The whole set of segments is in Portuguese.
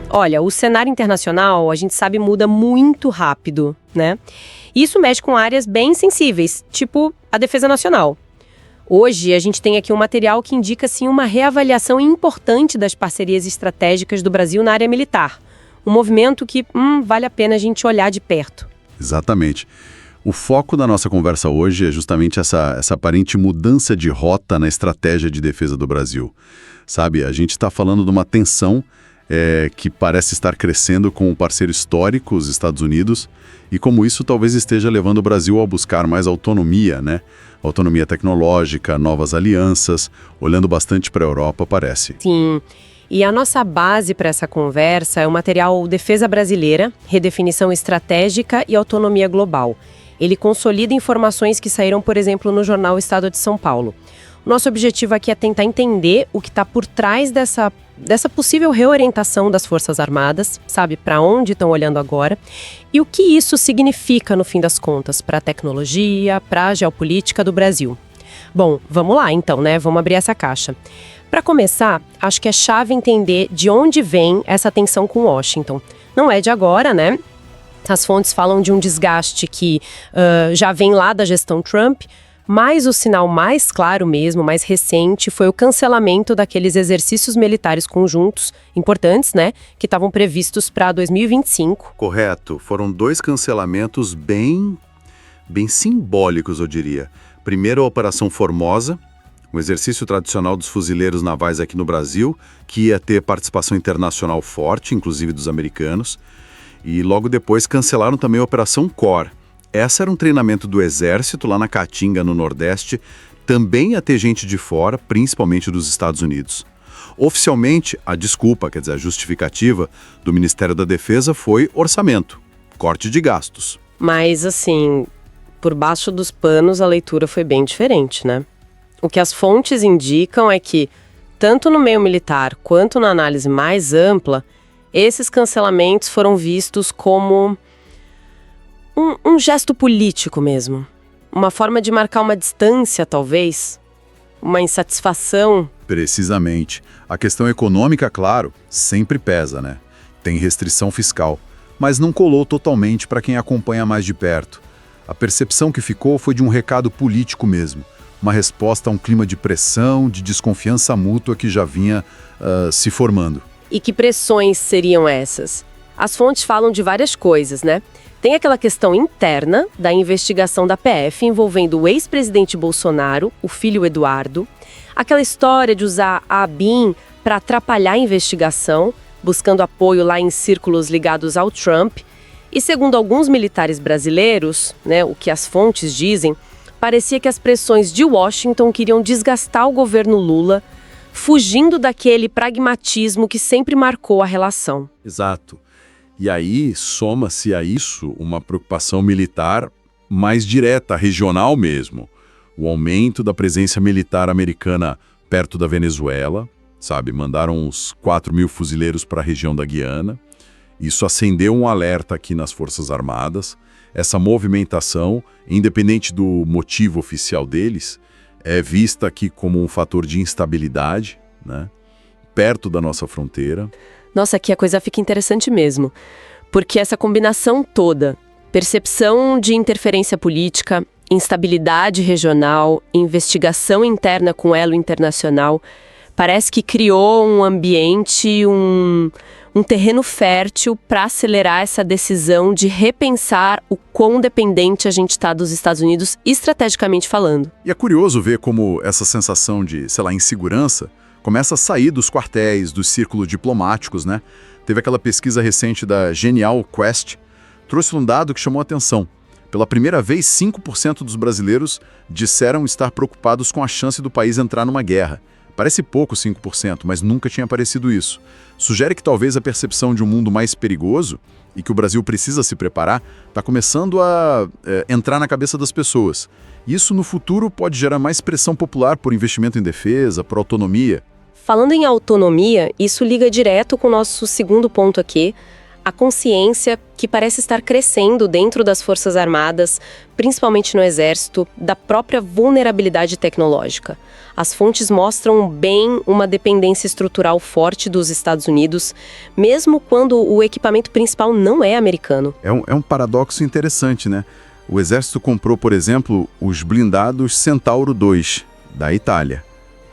Olha, o cenário internacional, a gente sabe, muda muito rápido, né? Isso mexe com áreas bem sensíveis, tipo a defesa nacional. Hoje, a gente tem aqui um material que indica, assim, uma reavaliação importante das parcerias estratégicas do Brasil na área militar. Um movimento que vale a pena a gente olhar de perto. Exatamente. O foco da nossa conversa hoje é justamente essa aparente mudança de rota na estratégia de defesa do Brasil. Sabe, a gente está falando de uma tensão que parece estar crescendo com um parceiro histórico, os Estados Unidos, e como isso talvez esteja levando o Brasil a buscar mais autonomia, né? Autonomia tecnológica, novas alianças, olhando bastante para a Europa, parece. Sim, e a nossa base para essa conversa é o material Defesa Brasileira, Redefinição Estratégica e Autonomia Global. Ele consolida informações que saíram, por exemplo, no jornal Estado de São Paulo. Nosso objetivo aqui é tentar entender o que está por trás dessa possível reorientação das Forças Armadas, sabe, para onde estão olhando agora, e o que isso significa, no fim das contas, para a tecnologia, para a geopolítica do Brasil. Bom, vamos lá então, né? Vamos abrir essa caixa. Para começar, acho que é chave entender de onde vem essa tensão com Washington. Não é de agora, né? As fontes falam de um desgaste que já vem lá da gestão Trump, mas o sinal mais claro mesmo, mais recente, foi o cancelamento daqueles exercícios militares conjuntos, importantes, né, que estavam previstos para 2025. Correto. Foram 2 cancelamentos bem simbólicos, eu diria. Primeiro, a Operação Formosa, um exercício tradicional dos fuzileiros navais aqui no Brasil, que ia ter participação internacional forte, inclusive dos americanos. E logo depois cancelaram também a Operação Core. Essa era um treinamento do Exército lá na Caatinga, no Nordeste, também ia ter gente de fora, principalmente dos Estados Unidos. Oficialmente, a justificativa do Ministério da Defesa foi orçamento, corte de gastos. Mas, assim, por baixo dos panos a leitura foi bem diferente, né? O que as fontes indicam é que, tanto no meio militar quanto na análise mais ampla, esses cancelamentos foram vistos como um gesto político mesmo. Uma forma de marcar uma distância, talvez. Uma insatisfação. Precisamente. A questão econômica, claro, sempre pesa, né? Tem restrição fiscal. Mas não colou totalmente para quem acompanha mais de perto. A percepção que ficou foi de um recado político mesmo. Uma resposta a um clima de pressão, de desconfiança mútua que já vinha se formando. E que pressões seriam essas? As fontes falam de várias coisas, né? Tem aquela questão interna da investigação da PF envolvendo o ex-presidente Bolsonaro, o filho Eduardo, aquela história de usar a ABIN para atrapalhar a investigação, buscando apoio lá em círculos ligados ao Trump. E segundo alguns militares brasileiros, né, o que as fontes dizem, parecia que as pressões de Washington queriam desgastar o governo Lula, fugindo daquele pragmatismo que sempre marcou a relação. Exato. E aí, soma-se a isso uma preocupação militar mais direta, regional mesmo. O aumento da presença militar americana perto da Venezuela, sabe? Mandaram uns 4.000 fuzileiros para a região da Guiana. Isso acendeu um alerta aqui nas Forças Armadas. Essa movimentação, independente do motivo oficial deles, é vista aqui como um fator de instabilidade, né? Perto da nossa fronteira. Nossa, aqui a coisa fica interessante mesmo, porque essa combinação toda, percepção de interferência política, instabilidade regional, investigação interna com elo internacional, parece que criou um ambiente, um terreno fértil para acelerar essa decisão de repensar o quão dependente a gente está dos Estados Unidos, estrategicamente falando. E é curioso ver como essa sensação de, insegurança começa a sair dos quartéis, dos círculos diplomáticos, né? Teve aquela pesquisa recente da Genial Quest, trouxe um dado que chamou a atenção. Pela primeira vez, 5% dos brasileiros disseram estar preocupados com a chance do país entrar numa guerra. Parece pouco 5%, mas nunca tinha aparecido isso. Sugere que talvez a percepção de um mundo mais perigoso e que o Brasil precisa se preparar está começando a entrar na cabeça das pessoas. Isso, no futuro, pode gerar mais pressão popular por investimento em defesa, por autonomia. Falando em autonomia, isso liga direto com o nosso segundo ponto aqui, A consciência que parece estar crescendo dentro das Forças Armadas, principalmente no Exército, da própria vulnerabilidade tecnológica. As fontes mostram bem uma dependência estrutural forte dos Estados Unidos, mesmo quando o equipamento principal não é americano. É um paradoxo interessante, né? O Exército comprou, por exemplo, os blindados Centauro II, da Itália.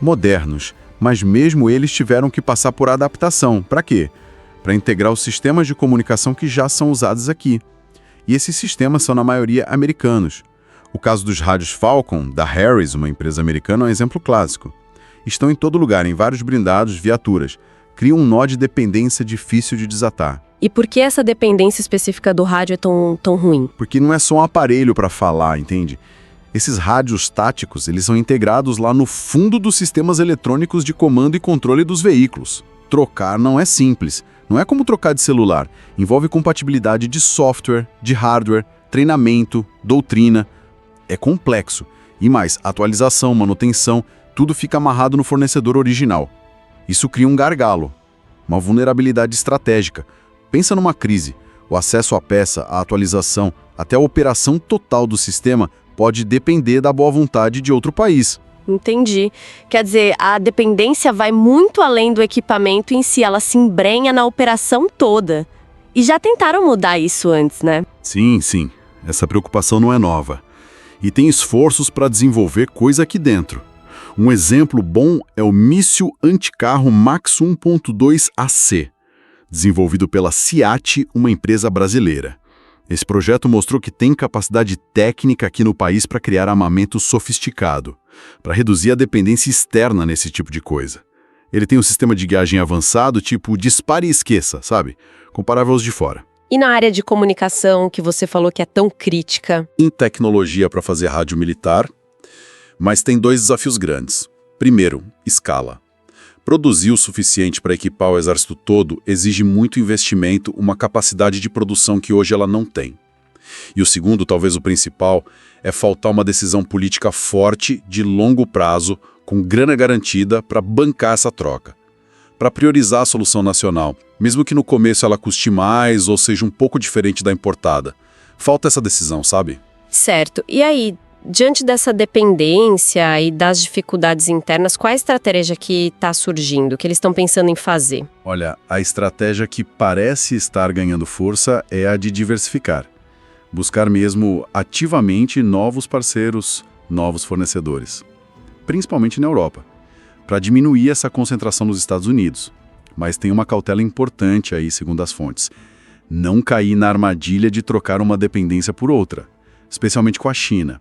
Modernos, mas mesmo eles tiveram que passar por adaptação. Para quê? Para integrar os sistemas de comunicação que já são usados aqui. E esses sistemas são, na maioria, americanos. O caso dos rádios Falcon, da Harris, uma empresa americana, é um exemplo clássico. Estão em todo lugar, em vários blindados, viaturas. Criam um nó de dependência difícil de desatar. E por que essa dependência específica do rádio é tão ruim? Porque não é só um aparelho para falar, entende? Esses rádios táticos, eles são integrados lá no fundo dos sistemas eletrônicos de comando e controle dos veículos. Trocar não é simples. Não é como trocar de celular. Envolve compatibilidade de software, de hardware, treinamento, doutrina. É complexo. E mais, atualização, manutenção, tudo fica amarrado no fornecedor original. Isso cria um gargalo, uma vulnerabilidade estratégica. Pensa numa crise. O acesso à peça, a atualização, até a operação total do sistema pode depender da boa vontade de outro país. Entendi. Quer dizer, a dependência vai muito além do equipamento em si, ela se embrenha na operação toda. E já tentaram mudar isso antes, né? Sim. Essa preocupação não é nova. E tem esforços para desenvolver coisa aqui dentro. Um exemplo bom é o míssil anticarro MAX 1.2 AC, desenvolvido pela CIAT, uma empresa brasileira. Esse projeto mostrou que tem capacidade técnica aqui no país para criar armamento sofisticado, para reduzir a dependência externa nesse tipo de coisa. Ele tem um sistema de guiagem avançado, tipo dispare e esqueça, sabe? Comparável aos de fora. E na área de comunicação, que você falou que é tão crítica? Em tecnologia para fazer rádio militar, mas tem dois desafios grandes. Primeiro, escala. Produzir o suficiente para equipar o exército todo exige muito investimento, uma capacidade de produção que hoje ela não tem. E o segundo, talvez o principal, é faltar uma decisão política forte, de longo prazo, com grana garantida para bancar essa troca. Para priorizar a solução nacional, mesmo que no começo ela custe mais ou seja um pouco diferente da importada. Falta essa decisão, sabe? Certo. E aí, diante dessa dependência e das dificuldades internas, qual a estratégia que está surgindo, que eles estão pensando em fazer? Olha, a estratégia que parece estar ganhando força é a de diversificar. Buscar mesmo ativamente novos parceiros, novos fornecedores. Principalmente na Europa, para diminuir essa concentração nos Estados Unidos. Mas tem uma cautela importante aí, segundo as fontes. Não cair na armadilha de trocar uma dependência por outra, especialmente com a China,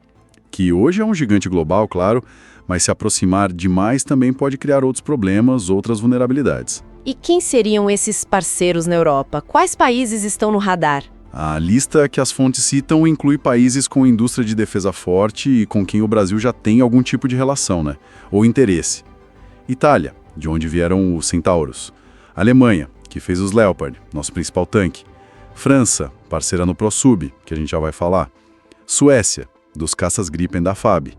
que hoje é um gigante global, claro, mas se aproximar demais também pode criar outros problemas, outras vulnerabilidades. E quem seriam esses parceiros na Europa? Quais países estão no radar? A lista que as fontes citam inclui países com indústria de defesa forte e com quem o Brasil já tem algum tipo de relação, né? Ou interesse. Itália, de onde vieram os Centauros. Alemanha, que fez os Leopard, nosso principal tanque. França, parceira no ProSub, que a gente já vai falar. Suécia, dos caças Gripen da FAB.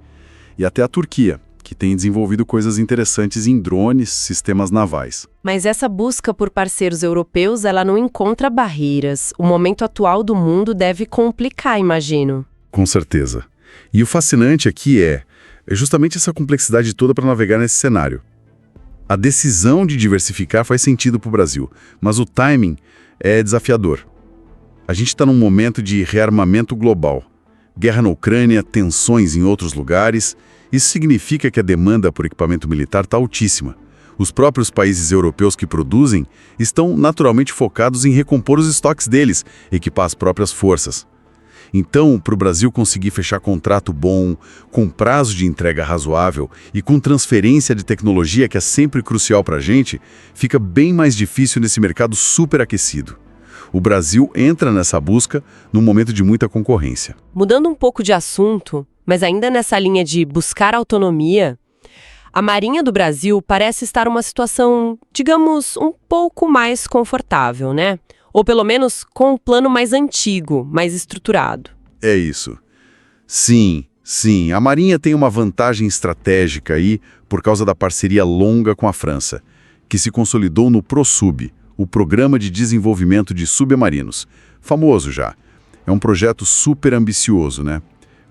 E até a Turquia, que tem desenvolvido coisas interessantes em drones, sistemas navais. Mas essa busca por parceiros europeus, ela não encontra barreiras. O momento atual do mundo deve complicar, imagino. Com certeza. E o fascinante aqui é justamente essa complexidade toda para navegar nesse cenário. A decisão de diversificar faz sentido para o Brasil, mas o timing é desafiador. A gente está num momento de rearmamento global. Guerra na Ucrânia, tensões em outros lugares. Isso significa que a demanda por equipamento militar está altíssima. Os próprios países europeus que produzem estão naturalmente focados em recompor os estoques deles, equipar as próprias forças. Então, para o Brasil conseguir fechar contrato bom, com prazo de entrega razoável e com transferência de tecnologia, que é sempre crucial para a gente, fica bem mais difícil nesse mercado superaquecido. O Brasil entra nessa busca num momento de muita concorrência. Mudando um pouco de assunto, mas ainda nessa linha de buscar autonomia, a Marinha do Brasil parece estar numa situação, digamos, um pouco mais confortável, né? Ou pelo menos com um plano mais antigo, mais estruturado. É isso. Sim. A Marinha tem uma vantagem estratégica aí por causa da parceria longa com a França, que se consolidou no ProSub, o Programa de Desenvolvimento de Submarinos. Famoso já. É um projeto super ambicioso, né?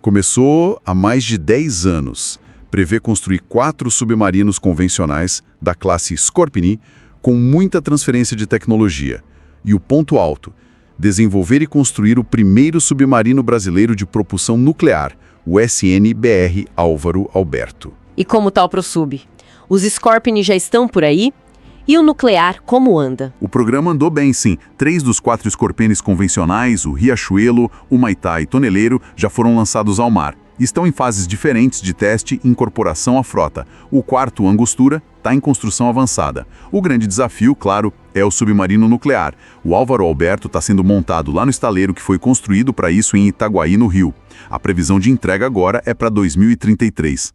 Começou há mais de 10 anos. Prevê construir 4 submarinos convencionais da classe Scorpini, com muita transferência de tecnologia. E o ponto alto, desenvolver e construir o primeiro submarino brasileiro de propulsão nuclear, o SNBR Álvaro Alberto. E como tal pro sub? Os Scorpion já estão por aí? E o nuclear, como anda? O programa andou bem, sim. 3 dos 4 Scorpiones convencionais, o Riachuelo, o Maitá e Toneleiro, já foram lançados ao mar. Estão em fases diferentes de teste e incorporação à frota. O 4º, Angostura, está em construção avançada. O grande desafio, claro, é o submarino nuclear. O Álvaro Alberto está sendo montado lá no estaleiro que foi construído para isso em Itaguaí, no Rio. A previsão de entrega agora é para 2033.